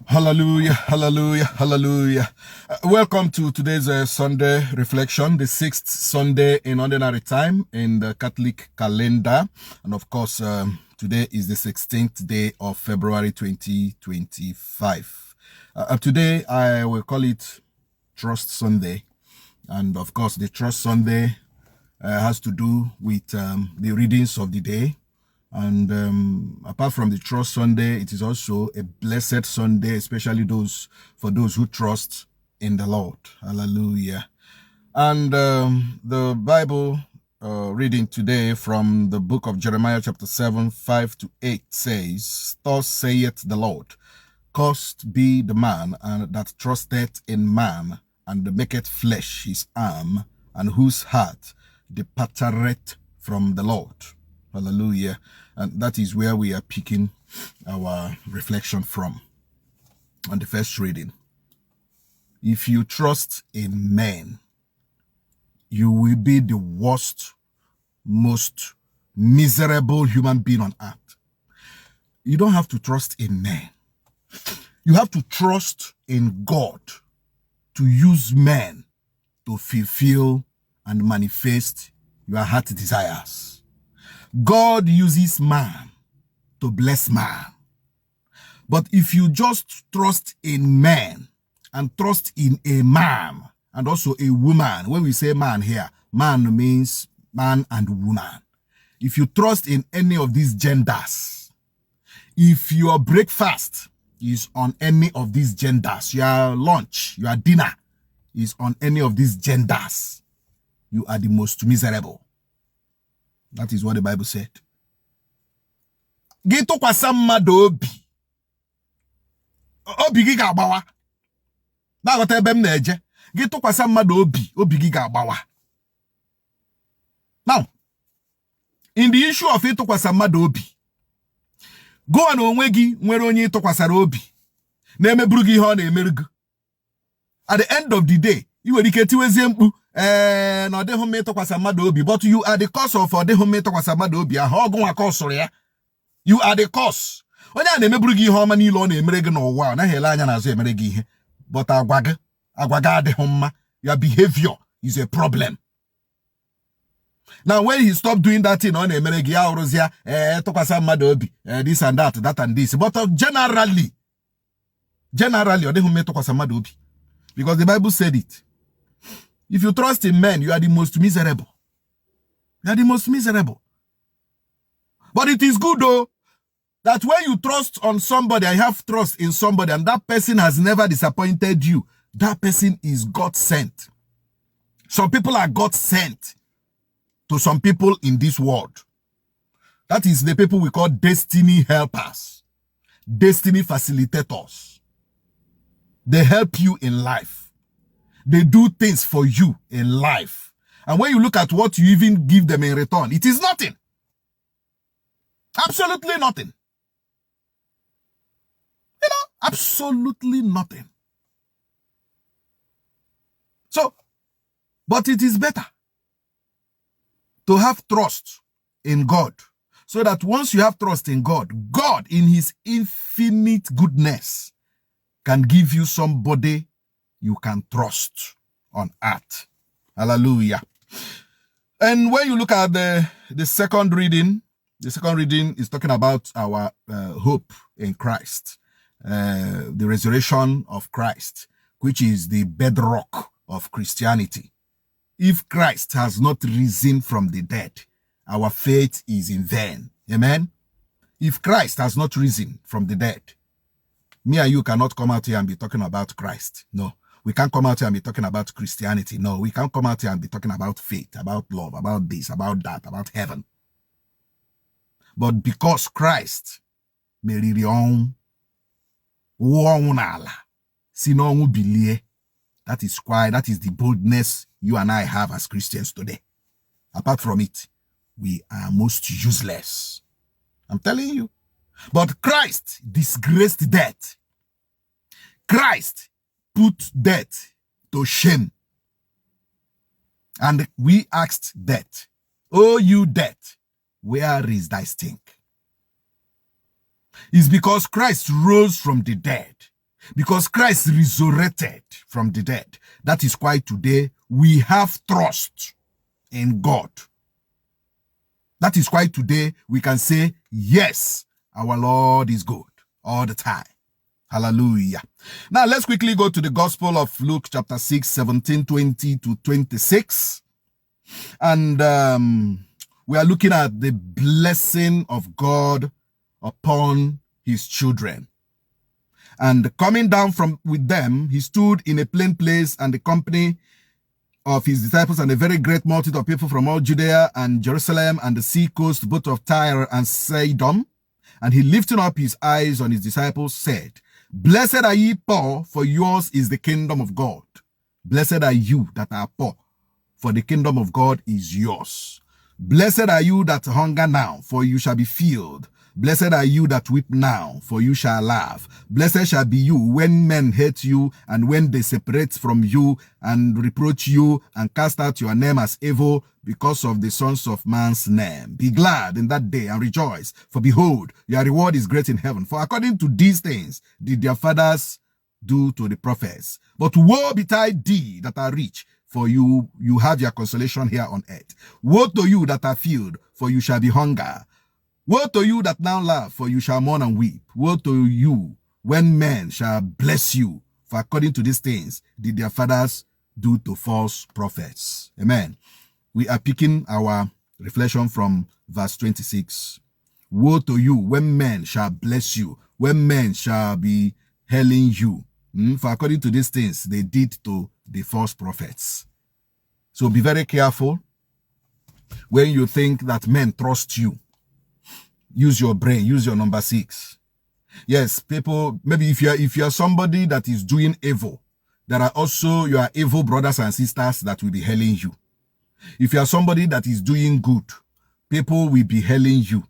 Hallelujah, hallelujah, hallelujah. Welcome to today's Sunday reflection, the 6th Sunday in ordinary time in the Catholic calendar. And of course, today is the 16th day of February 2025. Today, I will call it Trust Sunday. And of course, the Trust Sunday has to do with the readings of the day. And apart from the Trust Sunday, it is also a blessed Sunday, especially for those who trust in the Lord. Hallelujah. And the Bible reading today from the book of Jeremiah chapter 7, 5-8 says, "Thus saith the Lord, cursed be the man and that trusteth in man, and maketh flesh his arm, and whose heart departeth from the Lord." Hallelujah. And that is where we are picking our reflection from on the first reading. If you trust in men, you will be the worst, most miserable human being on earth. You don't have to trust in men. You have to trust in God to use men to fulfill and manifest your heart desires. God uses man to bless man. But if you just trust in man and trust in a man and also a woman, when we say man here, man means man and woman. If you trust in any of these genders, if your breakfast is on any of these genders, your lunch, your dinner is on any of these genders, you are the most miserable. That is what the Bible said. Gị tụkwasị mmadụ obi. Obi gị ga-agbawa. Na-aghọta ebe m na-eje. Gị tụkwasị mmadụ obi, obi gị ga-agbawa. Now, in the issue of ịtụkwasị mmadụ obi, go on onwe gị nwere onye ịtụkwasara obi. Na-emeburu gị ihe ọ na-emerụ gị. At the end of the day, i nwere ike tiwezie mkpu no de home tokwasa mmadụ obi, but you are the cause of de home tokwasa mmadụ obi ahụ ọgụnwa cause ya. You are the cause. Onye a na-emeburu gị ihe ọma niile ọ na-emere gị n'ụwa, ọ naghị ele anya n'azụ emere gị ihe. But agwa gị adịghị mma. Your behavior is a problem. Now when he stopped doing that thing, ọ na-emere gị ya ọrụzia tokwasa mmadụ obi, this and that and this. But generally ọ dịghị mma tokwasa mmadụ obi. Because the Bible said it. If you trust in men, you are the most miserable. You are the most miserable. But it is good though, that when you trust on somebody, I have trust in somebody, and that person has never disappointed you, that person is God sent. Some people are God sent to some people in this world. That is the people we call destiny helpers, destiny facilitators. They help you in life. They do things for you in life. And when you look at what you even give them in return, it is nothing. Absolutely nothing. You know, absolutely nothing. So, but it is better to have trust in God, so that once you have trust in God, God in his infinite goodness can give you somebody you can trust on earth. Hallelujah. And when you look at the second reading is talking about our hope in Christ, the resurrection of Christ, which is the bedrock of Christianity. If Christ has not risen from the dead, our faith is in vain. Amen? If Christ has not risen from the dead, me and you cannot come out here and be talking about Christ. No. We can't come out here and be talking about Christianity. No, we can't come out here and be talking about faith, about love, about this, about that, about heaven. But because Christ meriri ọnwụ, ọnwụ n'ala, si n'ọnwụ bilie, that is the boldness you and I have as Christians today. Apart from it, we are most useless. I'm telling you. But Christ disgraced death. Christ put death to shame. And we asked death, "Oh, you death, where is thy stink?" It's because Christ rose from the dead. Because Christ resurrected from the dead. That is why today we have trust in God. That is why today we can say, yes, our Lord is good all the time. Hallelujah. Now let's quickly go to the Gospel of Luke chapter 6, 17, 20 to 26. And we are looking at the blessing of God upon his children. And coming down from with them, he stood in a plain place, and the company of his disciples and a very great multitude of people from all Judea and Jerusalem and the sea coast, both of Tyre and Sidon. And he, lifting up his eyes on his disciples, said, Blessed are ye poor, for yours is the kingdom of God. Blessed are you that are poor, for the kingdom of God is yours. Blessed are you that hunger now, for you shall be filled. Blessed are you that weep now, for you shall laugh. Blessed shall be you when men hate you, and when they separate from you, and reproach you, and cast out your name as evil, because of the sons of man's name. Be glad in that day, and rejoice, for behold, your reward is great in heaven. For according to these things did their fathers do to the prophets. But woe betide thee that are rich, for you have your consolation here on earth. Woe to you that are filled, for you shall be hunger. Woe to you that now laugh, for you shall mourn and weep. Woe to you when men shall bless you, for according to these things did their fathers do to false prophets. Amen. We are picking our reflection from verse 26. Woe to you when men shall bless you, when men shall be hailing you. For according to these things they did to the false prophets. So be very careful when you think that men trust you. Use your brain, use your number 6. Yes, people, maybe if you are somebody that is doing evil, there are also your evil brothers and sisters that will be hailing you. If you are somebody that is doing good, people will be hailing you.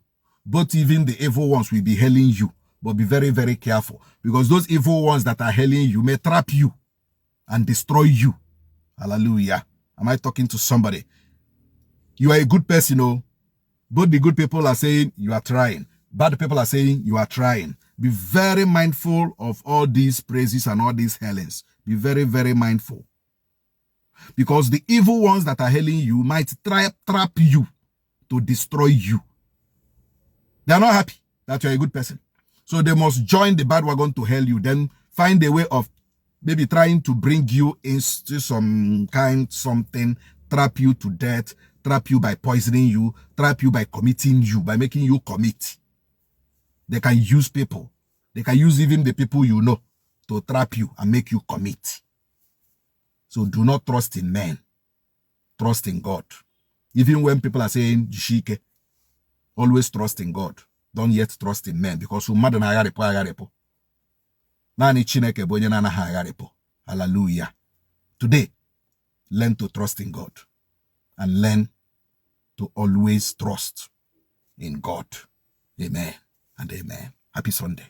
But even the evil ones will be hailing you. But be very, very careful, because those evil ones that are hailing you may trap you and destroy you. Hallelujah. Am I talking to somebody? You are a good person, oh. Both the good people are saying you are trying. Bad people are saying you are trying. Be very mindful of all these praises and all these hailings. Be very, very mindful. Because the evil ones that are hailing you might trap you to destroy you. They are not happy that you are a good person. So they must join the bad wagon to hail you. Then find a way of maybe trying to bring you into something, trap you to death, trap you by poisoning you, trap you by committing you, by making you commit. They can use people. They can use even the people you know to trap you and make you commit. So do not trust in men. Trust in God. Even when people are saying, Jishike, always trust in God. Don't yet trust in men, because hallelujah. Today, learn to trust in God and learn to always trust in God. Amen and amen. Happy Sunday.